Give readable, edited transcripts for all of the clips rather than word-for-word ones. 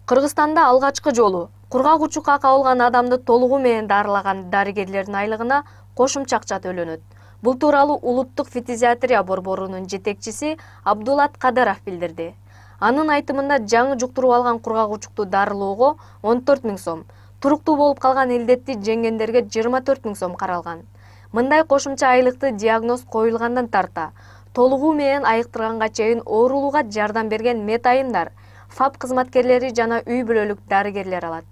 Кыргызстанда алгачкы жолу кургак учукка кабылган адамды толугу менен дарылаган дарыгерлердин айлыгына кошумча акча төлөнөт. Бул тууралуу Улуттук фтизиатрия борборунун жетекчиси Абдулат Кадаров билдирди. Анын айтымында жаңы жуктуруп алган кургак учукту дарылоого 14 000 сом, туруктуу болуп калган илдетти жеңгендерге 24 000 сом каралган. Мындай кошумча айлыкты диагноз коюлгандан тарта толугу менен айыктырганга чейин оорулууга жардам берген медайымдар, ФАП кызматкерлери жана үй бүлөлүк дарыгерлер алат.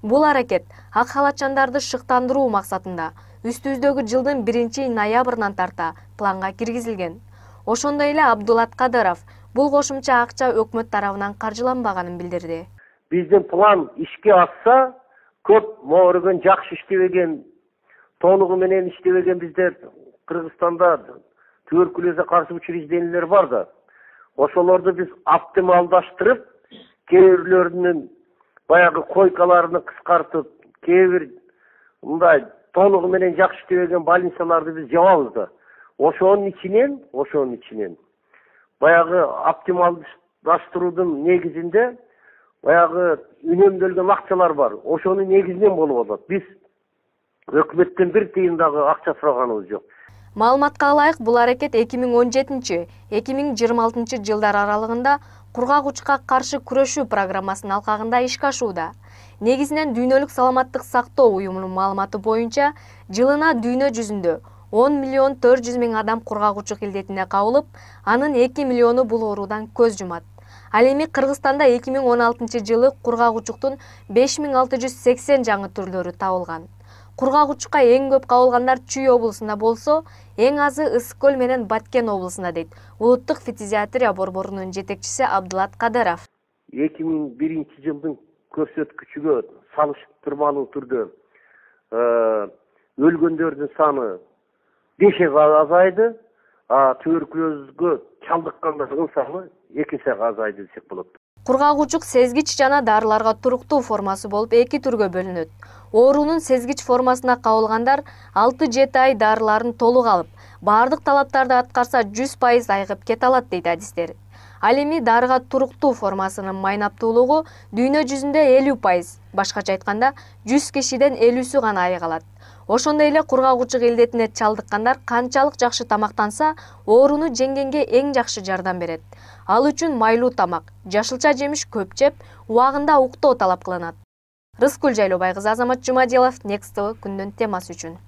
Бул аракет ак халатчандарды шыктандыруу максатында үстүбүздөгү жылдын 1-ноябрынан тарта планга киргизилген. Ошондой эле Абдулат Кадаров бул кошумча акча өкмөт тарабынан каржыланбаганын билдирди. Биздин план ишке ашса, көп моорген жакшы иштебеген, толугу менен иштебеген биздер Кыргызстанда туберкулезге каршы учреждениялер бар да. Ошолорду биз оптималдаштырып, кээ бирлөрүнүн баягы койкаларын кыскартып, кээ бир мындай толугу менен жакшы иштебеген больницаларды биз жабабыз да. Ошонун ичинен баягы оптималдаштыруудун негизинде баягы үнөмдөлгөн акчалар бар. Ошонун негизинен болуп атат. Биз өкмөттөн бир тыйын дагы акча сураганыбыз жок. Маалыматка ылайык, бул аракет 2017-2026 жылдар аралыгында кургак учукка каршы күрөшүү программасынын алкагында ишке ашууда. Негизинен Дүйнөлүк саламаттык сактоо уюмунун маалыматы боюнча, жылына дүйнө жүзүндө 10 400 000 адам кургак учук илдетине кабылып, анын 2 миллиону бул оорудан көз жумат. Ал эми Кыргызстанда 2016 жылы кургак учуктун 5680 жаңы түрлөрү табылган. Кургак учукка эң көп кабылгандар Чүй облусунда болсо, эң азы Ысык көл менен Баткен облусунда, дейт Улуттук фтизиатрия борборунун жетекчиси Абдулат Кадаров. 2001 жылдын көрсөткүчүгө салыштырмалуу түрдө өлгөндөрдүн саны 5 азайды, туберкулезгө чалдыккандардын саны 2 азайды десек болот. Кургак учук сезгич жана дарыларга туруктуу формасы болуп 2 түргө бөлүнөт. Оорунун сезгич формасына кабылгандар 6-7 ай дарыларын толук алып, бардык талаптарды аткарса 100% айыгып кете алат, дейт адистер. Ал эми дарыга туруктуу формасынын майнаптуулугу дүйнө жүзүндө 50%, башкача айтканда 100 кишиден 50-сү гана айыга алат. Ошондой эле кургак учук илдетине чалдыккандар канчалык жакшы тамактанса, ооруну жеңгенге эң жакшы жардам берет. Ал үчүн майлуу тамак, жашылча жемиш көп жеп, убагында уктоо талап кылынат. Рыскүл Жайлообай кызы, Азамат Жумадилов, Next TV күндүн темасы үчүн.